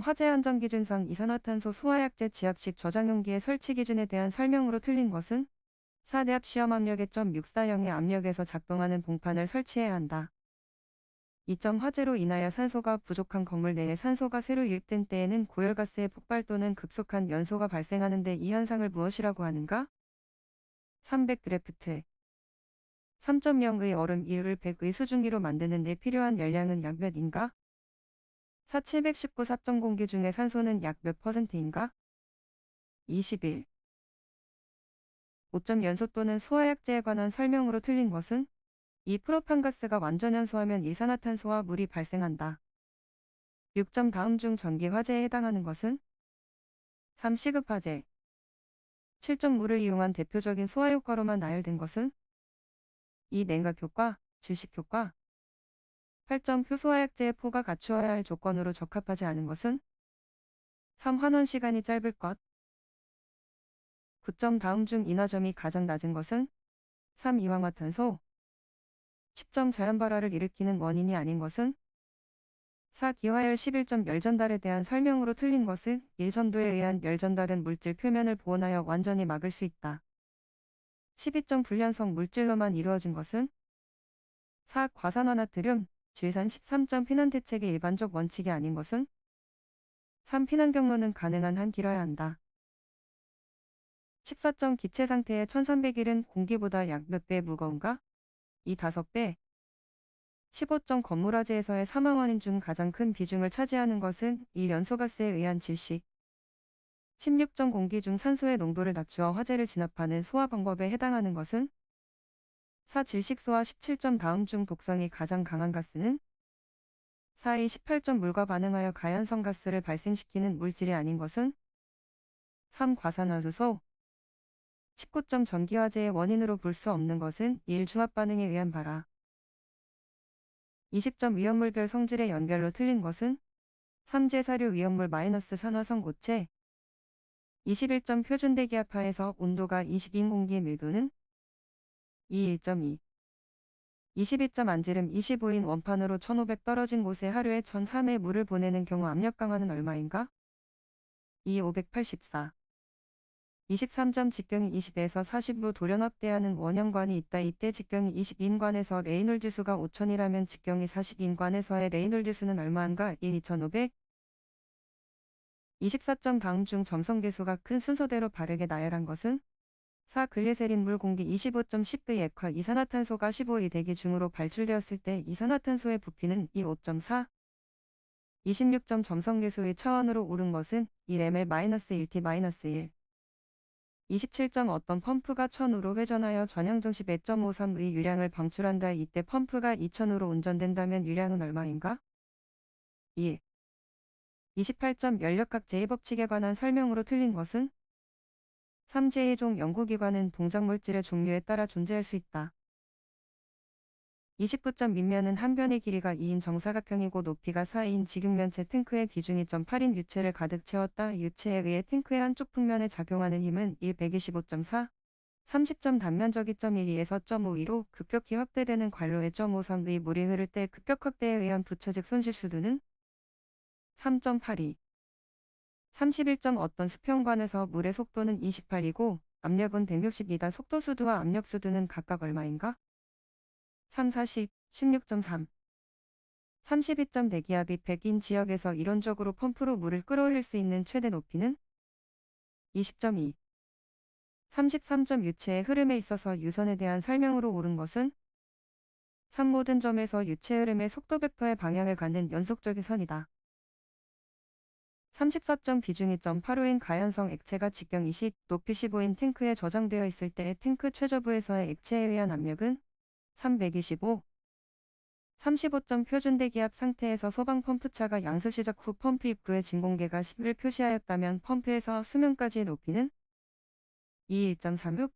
화재 안전 기준상 이산화탄소 소화약제 지압식 저장용기의 설치 기준에 대한 설명으로 틀린 것은 4. 내압 시험 압력의 0.640의 압력에서 작동하는 봉판을 설치해야 한다. 2. 화재로 인하여 산소가 부족한 건물 내에 산소가 새로 유입된 때에는 고열가스의 폭발 또는 급속한 연소가 발생하는데 이 현상을 무엇이라고 하는가? 300 드래프트 3.0의 얼음 1을 100의 수증기로 만드는 데 필요한 열량은 약 몇인가? 4. 719 4점 공기 중에 산소는 약 몇 %인가? 21. 5점 연소 또는 소화약제에 관한 설명으로 틀린 것은? 2. 프로판가스가 완전 연소하면 일산화탄소와 물이 발생한다. 6점 다음 중 전기 화재에 해당하는 것은? 3. 시급 화재 7점 물을 이용한 대표적인 소화효과로만 나열된 것은? 2. 냉각 효과, 질식 효과 8점 효소화약제의 포가 갖추어야 할 조건으로 적합하지 않은 것은? 3. 환원 시간이 짧을 것 9점 다음 중 인화점이 가장 낮은 것은? 3. 이황화탄소 10점 자연발화를 일으키는 원인이 아닌 것은? 4. 기화열 11점 열전달에 대한 설명으로 틀린 것은? 1. 전도에 의한 열전달은 물질 표면을 보온하여 완전히 막을 수 있다. 12점 불연성 물질로만 이루어진 것은? 4. 과산화 나트륨, 질산 13점 피난 대책의 일반적 원칙이 아닌 것은? 3. 피난 경로는 가능한 한 길어야 한다. 14점 기체 상태의 1300일은 공기보다 약 몇 배 무거운가? 2. 5배 15점 건물 화재에서의 사망 원인 중 가장 큰 비중을 차지하는 것은 1. 연소가스에 의한 질식 16점 공기 중 산소의 농도를 낮추어 화재를 진압하는 소화 방법에 해당하는 것은? 4. 질식소화 17점 다음 중 독성이 가장 강한 가스는? 4. 18점 물과 반응하여 가연성 가스를 발생시키는 물질이 아닌 것은? 3. 과산화수소 19점 전기화재의 원인으로 볼 수 없는 것은? 1. 중합 반응에 의한 발화 20점 위험물별 성질의 연결로 틀린 것은? 3. 제사료 위험물 산화성 고체 21점 표준 대기압하에서 온도가 20인 공기의 밀도는? 2. 1.2 22점 안지름 25인 원판으로 1500 떨어진 곳에 하루에 1003의 물을 보내는 경우 압력 강화는 얼마인가? 2. 584 23점 직경이 20에서 40으로 돌연합대하는 원형관이 있다. 이때 직경이 20인관에서 레이놀드 수가 5000이라면 직경이 40인관에서의 레이놀드 수는 얼마인가? 1. 2500 24점 다음 중 점성계수가 큰 순서대로 바르게 나열한 것은? 4. 글리세린 물 공기 25점 10의 액화 이산화탄소가 15의 대기 중으로 발출되었을 때 이산화탄소의 부피는 2. 5.4 26점 점성계수의 차원으로 오른 것은 1ml-1t-1 27점 어떤 펌프가 1000으로 회전하여 전향정시 1.53의 유량을 방출한다. 이때 펌프가 2000으로 운전된다면 유량은 얼마인가? 1. 28점 연력각 제의법칙에 관한 설명으로 틀린 것은? 3. 제의종 연구기관은 동작물질의 종류에 따라 존재할 수 있다. 29점 밑면은 한 변의 길이가 2인 정사각형이고 높이가 4인 직육면체 탱크의 비중이 8인 유체를 가득 채웠다. 유체에 의해 탱크의 한쪽 풍면에 작용하는 힘은 1. 125.4 30점 단면적 2.12에서 0.52로 급격히 확대되는 관로에 0.53의 물이 흐를 때 급격 확대에 의한 부처즉 손실수두는? 3.82 31점 어떤 수평관에서 물의 속도는 28이고 압력은 162다. 속도수두와 압력수두는 각각 얼마인가? 3. 40 16.3 32점 대기압이 100인 지역에서 이론적으로 펌프로 물을 끌어올릴 수 있는 최대 높이는? 20.2 33점 유체의 흐름에 있어서 유선에 대한 설명으로 옳은 것은? 3. 모든 점에서 유체 흐름의 속도 벡터의 방향을 갖는 연속적인 선이다. 34점 비중 2.85인 가연성 액체가 직경 20, 높이 15인 탱크에 저장되어 있을 때 탱크 최저부에서의 액체에 의한 압력은? 325 35점 표준 대기압 상태에서 소방 펌프차가 양수 시작 후 펌프 입구에 진공계가 10을 표시하였다면 펌프에서 수면까지의 높이는? 2. 1.36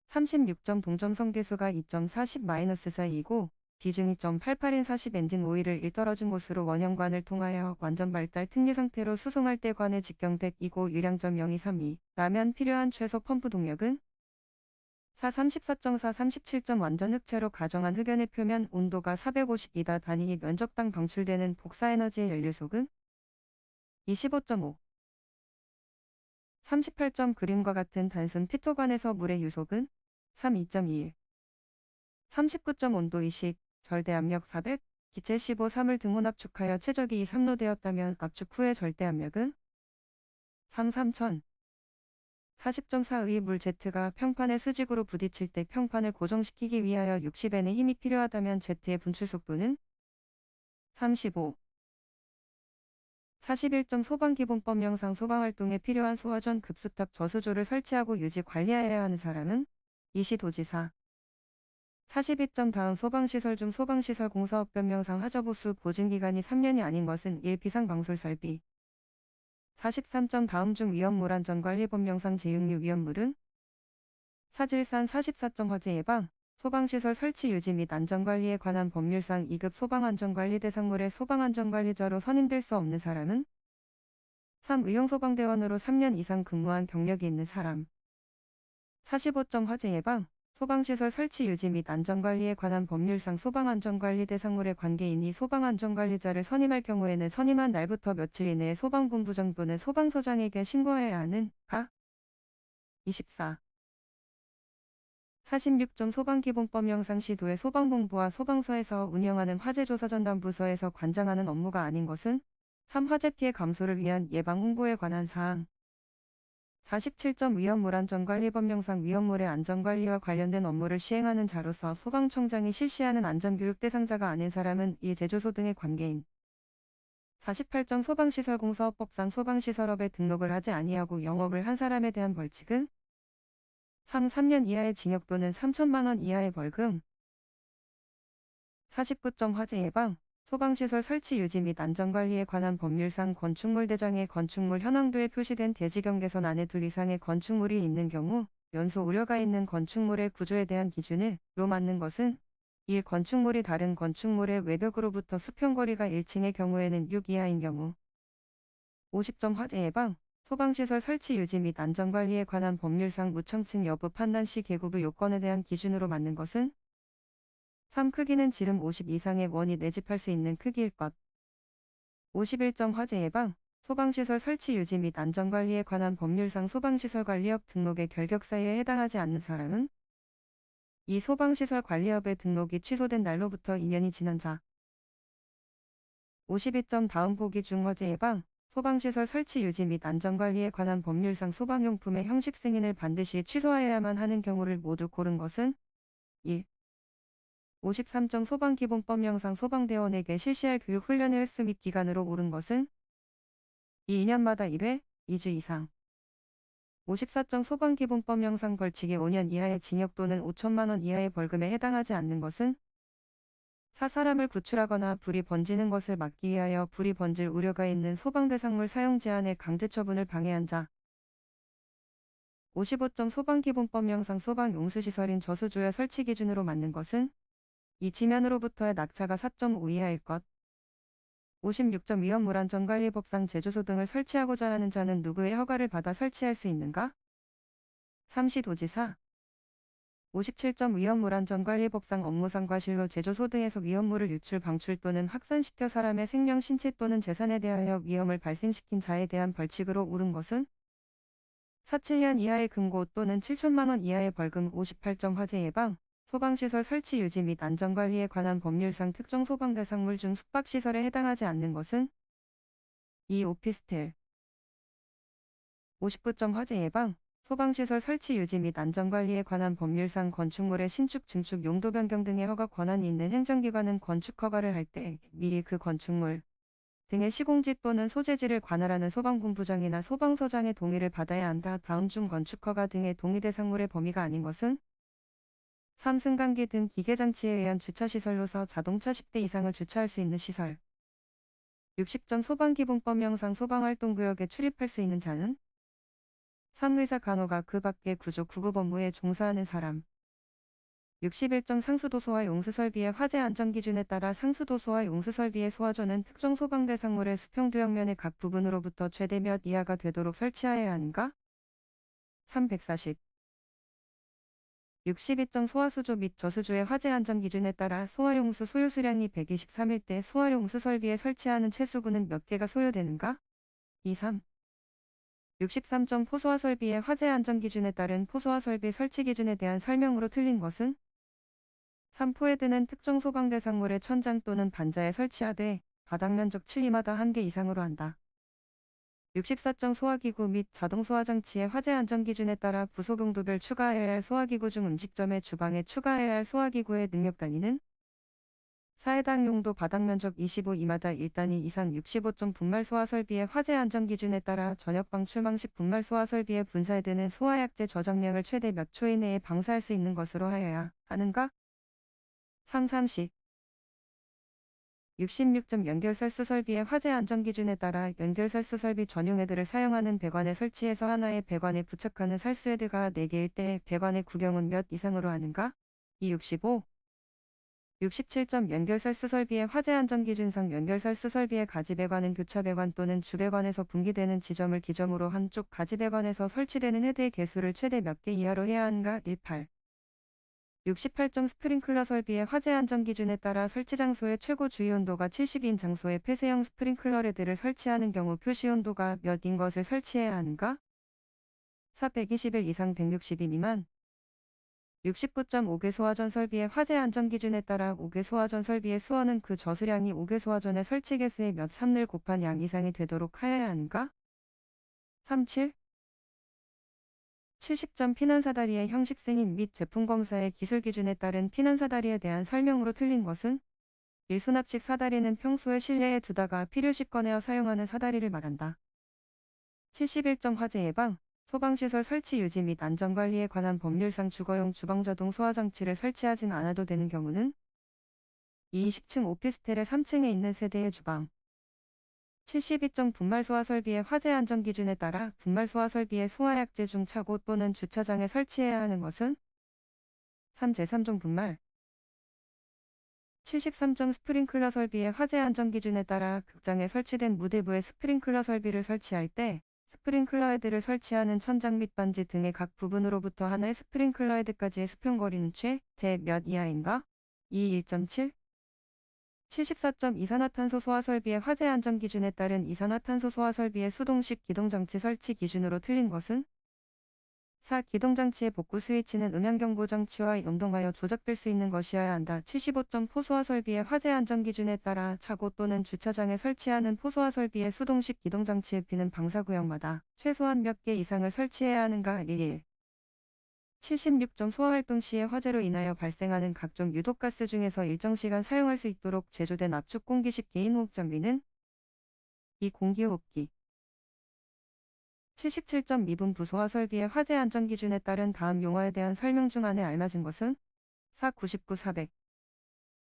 36점 동점 성계수가 2.40-4이고 비중 2.88인 40 엔진 오일을 1 떨어진 곳으로 원형관을 통하여 완전 발달 특류 상태로 수송할 때 관의 직경 100이고 유량점 0.232 라면 필요한 최소 펌프 동력은? 4. 34.4 37점 완전 흑체로 가정한 흑연의 표면 온도가 450이다. 단위 면적당 방출되는 복사에너지의 연료속은? 25.5. 38점 그림과 같은 단순 피토관에서 물의 유속은 3 2.21. 39점 온도 20, 절대 압력 400, 기체 15, 3을 등혼 압축하여 최적이 2, 3로 되었다면 압축 후의 절대 압력은 3, 3000. 40.4의 물 Z가 평판의 수직으로 부딪힐 때 평판을 고정시키기 위하여 60N의 힘이 필요하다면 Z의 분출 속도는 35. 41점 소방기본법 명상 소방활동에 필요한 소화전 급수탑 저수조를 설치하고 유지 관리하여야 하는 사람은 이시도지사. 42점 다음 소방시설 중 소방시설 공사업변 명상 하자보수 보증기간이 3년이 아닌 것은 1. 비상방술 설비. 43점 다음 중 위험물 안전관리법 명상 제6류 위험물은 사질산. 44점 화재 예방, 소방시설 설치 유지 및 안전관리에 관한 법률상 2급 소방안전관리 대상물의 소방안전관리자로 선임될 수 없는 사람은 3. 의용소방대원으로 3년 이상 근무한 경력이 있는 사람. 45점 화재 예방, 소방시설 설치 유지 및 안전관리에 관한 법률상 소방안전관리 대상물의 관계인이 소방안전관리자를 선임할 경우에는 선임한 날부터 며칠 이내에 소방본부장 또는 소방서장에게 신고해야 하는 가. 24. 46점 소방기본법 명상 시도의 소방본부와 소방서에서 운영하는 화재조사전담부서에서 관장하는 업무가 아닌 것은 3. 화재 피해 감소를 위한 예방 홍보에 관한 사항. 47점 위험물 안전관리법 명상 위험물의 안전관리와 관련된 업무를 시행하는 자로서 소방청장이 실시하는 안전교육 대상자가 아닌 사람은 1. 제조소 등의 관계인. 48점 소방시설 공사업법상 소방시설업에 등록을 하지 아니하고 영업을 한 사람에 대한 벌칙은 3. 3년 이하의 징역 또는 3천만 원 이하의 벌금. 49점 화재 예방, 소방시설 설치 유지 및 안전관리에 관한 법률상 건축물 대장에 건축물 현황도에 표시된 대지 경계선 안에 2 이상의 건축물이 있는 경우 연소 우려가 있는 건축물의 구조에 대한 기준으로 맞는 것은 1. 건축물이 다른 건축물의 외벽으로부터 수평거리가 1층의 경우에는 6 이하인 경우. 50점 화재 예방, 소방시설 설치 유지 및 안전관리에 관한 법률상 무청층 여부 판단 시 개구부 요건에 대한 기준으로 맞는 것은 3. 크기는 지름 50 이상의 원이 내집할 수 있는 크기일 것. 51점 화재 예방, 소방시설 설치 유지 및 안전관리에 관한 법률상 소방시설관리업 등록의 결격 사유에 해당하지 않는 사람은 이 소방시설 관리업의 등록이 취소된 날로부터 2년이 지난 자. 52점 다음 보기 중 화재 예방, 소방시설 설치 유지 및 안전관리에 관한 법률상 소방용품의 형식 승인을 반드시 취소하여야만 하는 경우를 모두 고른 것은 1. 53점 소방기본법 명상 소방대원에게 실시할 교육훈련의 횟수 및 기간으로 옳은 것은 2년마다 1회, 2주 이상. 54점 소방기본법 명상 벌칙이 5년 이하의 징역 또는 5천만 원 이하의 벌금에 해당하지 않는 것은 4. 사람을 구출하거나 불이 번지는 것을 막기 위하여 불이 번질 우려가 있는 소방대상물 사용 제한의 강제 처분을 방해한 자. 55점 소방기본법 명상 소방용수시설인 저수조의 설치 기준으로 맞는 것은 이 지면으로부터의 낙차가 4.5 이하일 것. 56점 위험물 안전관리법상 제조소 등을 설치하고자 하는 자는 누구의 허가를 받아 설치할 수 있는가? 3. 시도지사. 57점 위험물 안전관리법상 업무상 과실로 제조소 등에서 위험물을 유출 방출 또는 확산시켜 사람의 생명 신체 또는 재산에 대하여 위험을 발생시킨 자에 대한 벌칙으로 옳은 것은 4. 7년 이하의 금고 또는 7천만 원 이하의 벌금. 58점 화재 예방, 소방시설 설치 유지 및 안전관리에 관한 법률상 특정 소방대상물 중 숙박시설에 해당하지 않는 것은 2. 오피스텔. 59점 화재 예방, 소방시설 설치 유지 및 안전관리에 관한 법률상 건축물의 신축, 증축, 용도 변경 등의 허가 권한이 있는 행정기관은 건축허가를 할 때 미리 그 건축물 등의 시공지 또는 소재지를 관할하는 소방본부장이나 소방서장의 동의를 받아야 한다. 다음 중 건축허가 등의 동의 대상물의 범위가 아닌 것은 3. 승강기 등 기계장치에 의한 주차시설로서 자동차 10대 이상을 주차할 수 있는 시설. 60점 소방기본법 명상 소방활동구역에 출입할 수 있는 자는 3. 의사 간호가 그 밖의 구조 구급 업무에 종사하는 사람. 61점 상수도소와 용수설비의 화재 안전기준에 따라 상수도소와 용수설비의 소화조는 특정 소방대상물의 수평두역면의 각 부분으로부터 최대 몇 이하가 되도록 설치하여야 하는가? 340. 62점 소화수조 및 저수조의 화재 안전기준에 따라 소화용수 소요수량이 123일 때 소화용수 설비에 설치하는 최수구는 몇 개가 소요되는가? 2, 3. 63점 포소화 설비의 화재 안전 기준에 따른 포소화 설비 설치 기준에 대한 설명으로 틀린 것은 3. 포헤드는 특정 소방 대상물의 천장 또는 반자에 설치하되 바닥 면적 7미마다 1개 이상으로 한다. 64점 소화기구 및 자동 소화장치의 화재 안전 기준에 따라 부속용도별 추가해야 할 소화기구 중 음식점의 주방에 추가해야 할 소화기구의 능력 단위는 4. 해당 용도 바닥 면적 25미마다 1단위 이상 65점 분말 소화 설비의 화재 안전 기준에 따라 저녁 방출망식 분말 소화 설비에 분사되는 소화약제 저장량을 최대 몇 초 이내에 방사할 수 있는 것으로 하여야 하는가? 3. 30. 66점 연결설수 설비의 화재 안전 기준에 따라 연결설수 설비 전용 헤드를 사용하는 배관에 설치해서 하나의 배관에 부착하는 살수 헤드가 4개일 때 배관의 구경은 몇 이상으로 하는가? 2. 65. 67점 연결설수 설비의 화재 안전 기준상 연결설수 설비의 가지배관은 교차배관 또는 주배관에서 분기되는 지점을 기점으로 한쪽 가지배관에서 설치되는 헤드의 개수를 최대 몇 개 이하로 해야 하는가? 18. 68점 스프링클러 설비의 화재 안전 기준에 따라 설치 장소의 최고 주의 온도가 70인 장소에 폐쇄형 스프링클러 헤드를 설치하는 경우 표시 온도가 몇인 것을 설치해야 하는가? 4. 120일 이상 160일 미만. 69점 5개 소화전 설비의 화재 안전 기준에 따라 5개 소화전 설비의 수원은 그 저수량이 5개 소화전의 설치 개수의 몇 3를 곱한 양 이상이 되도록 하여야 하는가? 3. 7. 70점 피난사다리의 형식 승인 및 제품 검사의 기술 기준에 따른 피난사다리에 대한 설명으로 틀린 것은 1. 수납식 사다리는 평소에 실내에 두다가 필요시 꺼내어 사용하는 사다리를 말한다. 71점 화재 예방, 소방시설 설치 유지 및 안전관리에 관한 법률상 주거용 주방자동 소화장치를 설치하진 않아도 되는 경우는 2. 식층 오피스텔의 3층에 있는 세대의 주방. 72점 분말 소화 설비의 화재 안전 기준에 따라 분말 소화 설비의 소화약제 중 차고 또는 주차장에 설치해야 하는 것은 3. 제3종 분말. 73점 스프링클러 설비의 화재 안전 기준에 따라 극장에 설치된 무대부에 스프링클러 설비를 설치할 때 스프링클러 헤드를 설치하는 천장 및 반지 등의 각 부분으로부터 하나의 스프링클러 헤드까지의 수평거리는 최대 몇 이하인가? 2. 1.7. 74점 이산화탄소 소화 설비의 화재 안전 기준에 따른 이산화탄소 소화 설비의 수동식 기동장치 설치 기준으로 틀린 것은 4. 기동장치의 복구 스위치는 음향경보 장치와 연동하여 조작될 수 있는 것이어야 한다. 75점 포소화 설비의 화재 안전 기준에 따라 차고 또는 주차장에 설치하는 포소화 설비의 수동식 기동장치의 비는 방사구역마다 최소한 몇 개 이상을 설치해야 하는가? 11. 76점 소화활동 시에 화재로 인하여 발생하는 각종 유독가스 중에서 일정 시간 사용할 수 있도록 제조된 압축 공기식 개인호흡 장비는 2. 공기호흡기. 77점 미분 부소화 설비의 화재 안전 기준에 따른 다음 용어에 대한 설명 중 안에 알맞은 것은 4. 99 400.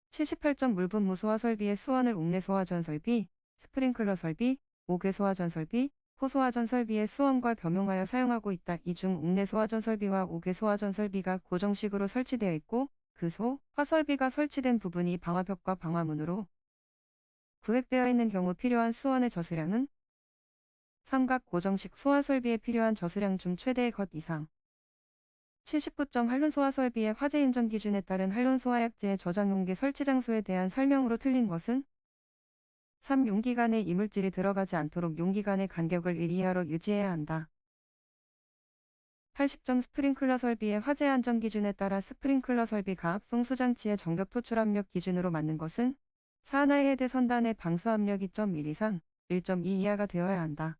78점 물분 무소화 설비의 수원을 옥내 소화전 설비, 스프링클러 설비, 5개 소화전 설비, 포소화전 설비의 수원과 겸용하여 사용하고 있다. 이 중 옥내 소화전 설비와 5개 소화전 설비가 고정식으로 설치되어 있고 그 소화 설비가 설치된 부분이 방화벽과 방화문으로 구획되어 있는 경우 필요한 수원의 저수량은 삼각 고정식 소화 설비에 필요한 저수량 중 최대의 것 이상. 79점 한론 소화 설비의 화재 인정 기준에 따른 한론 소화약제의 저장 용기 설치 장소에 대한 설명으로 틀린 것은 3. 용기관에 이물질이 들어가지 않도록 용기관의 간격을 1 이하로 유지해야 한다. 80점 스프링클러 설비의 화재 안전 기준에 따라 스프링클러 설비 가압 송수장치의 전격 토출 압력 기준으로 맞는 것은 4. 하나의 헤드 선단의 방수 압력 2.1 이상 1.2 이하가 되어야 한다.